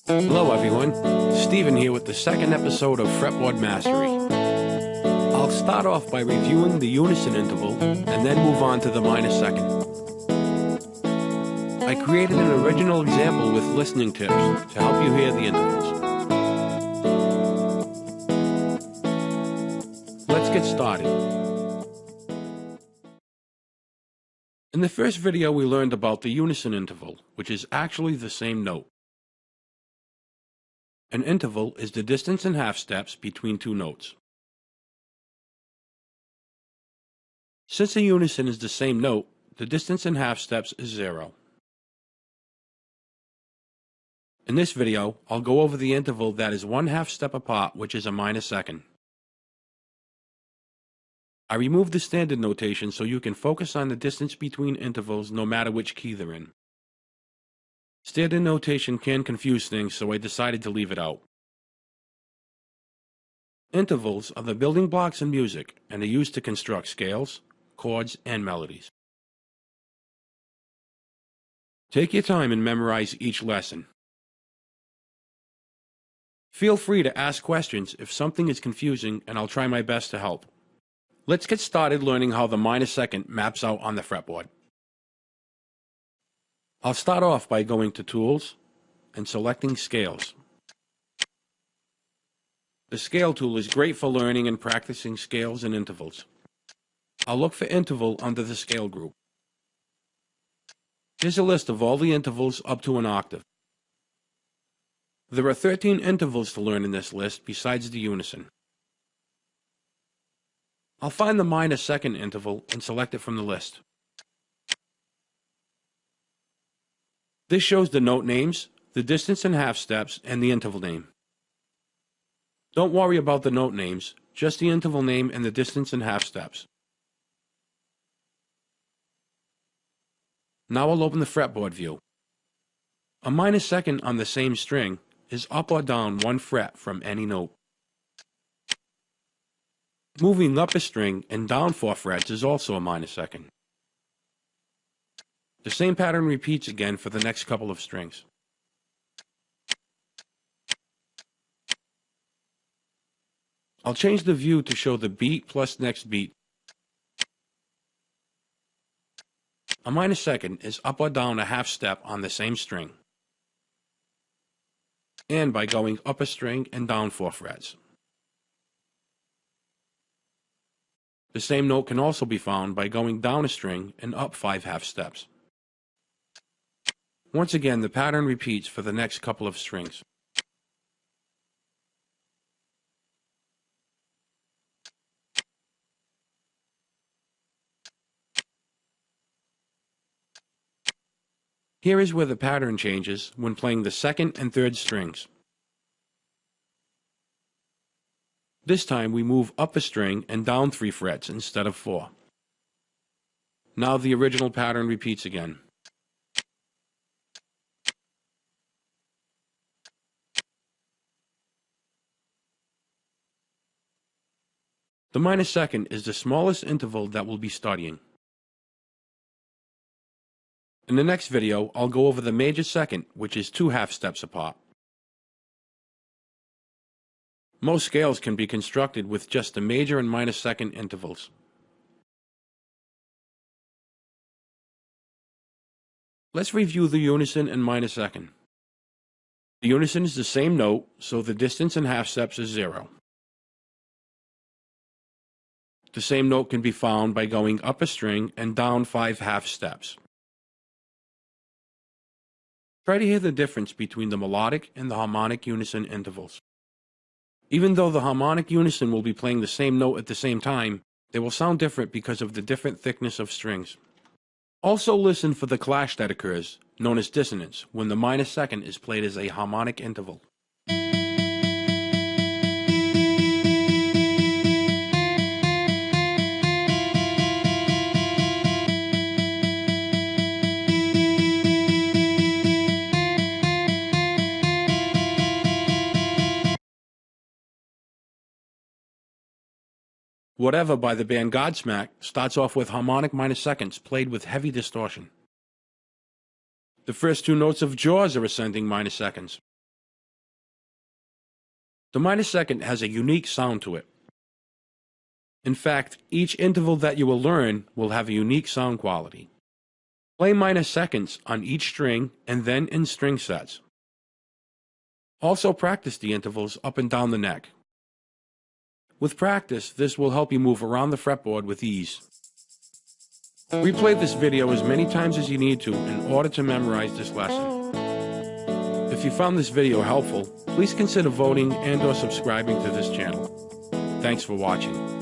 Hello everyone, Stephen here with the second episode of Fretboard Mastery. I'll start off by reviewing the unison interval and then move on to the minor second. I created an original example with listening tips to help you hear the intervals. Let's get started. In the first video we learned about the unison interval, which is actually the same note. An interval is the distance in half steps between two notes. Since a unison is the same note, the distance in half steps is 0. In this video, I'll go over the interval that is 1/2 step apart, which is a minor second. I removed the standard notation so you can focus on the distance between intervals no matter which key they're in. Standard notation can confuse things, so I decided to leave it out. Intervals are the building blocks in music and are used to construct scales, chords, and melodies. Take your time and memorize each lesson. Feel free to ask questions if something is confusing, and I'll try my best to help. Let's get started learning how the minor second maps out on the fretboard. I'll start off by going to Tools and selecting Scales. The Scale tool is great for learning and practicing scales and intervals. I'll look for interval under the scale group. Here's a list of all the intervals up to an octave. There are 13 intervals to learn in this list besides the unison. I'll find the minor second interval and select it from the list. This shows the note names, the distance in half steps, and the interval name. Don't worry about the note names, just the interval name and the distance in half steps. Now I'll open the fretboard view. A minor second on the same string is up or down 1 fret from any note. Moving up a string and down 4 frets is also a minor second. The same pattern repeats again for the next couple of strings. I'll change the view to show the beat plus next beat. A minor second is up or down a half step on the same string, and by going up a string and down 4 frets. The same note can also be found by going down a string and up 5 half steps. Once again, the pattern repeats for the next couple of strings. Here is where the pattern changes when playing the second and third strings. This time we move up a string and down 3 frets instead of 4. Now the original pattern repeats again. The minor second is the smallest interval that we'll be studying. In the next video, I'll go over the major second, which is 2 half steps apart. Most scales can be constructed with just the major and minor second intervals. Let's review the unison and minor second. The unison is the same note, so the distance in half steps is 0. The same note can be found by going up a string and down 5 half steps. Try to hear the difference between the melodic and the harmonic unison intervals. Even though the harmonic unison will be playing the same note at the same time, they will sound different because of the different thickness of strings. Also listen for the clash that occurs, known as dissonance, when the minor second is played as a harmonic interval. Whatever by the band Godsmack starts off with harmonic minor seconds played with heavy distortion. The first 2 notes of Jaws are ascending minor seconds. The minor second has a unique sound to it. In fact, each interval that you will learn will have a unique sound quality. Play minor seconds on each string and then in string sets. Also practice the intervals up and down the neck. With practice, this will help you move around the fretboard with ease. Replay this video as many times as you need to in order to memorize this lesson. If you found this video helpful, please consider voting and/or subscribing to this channel. Thanks for watching.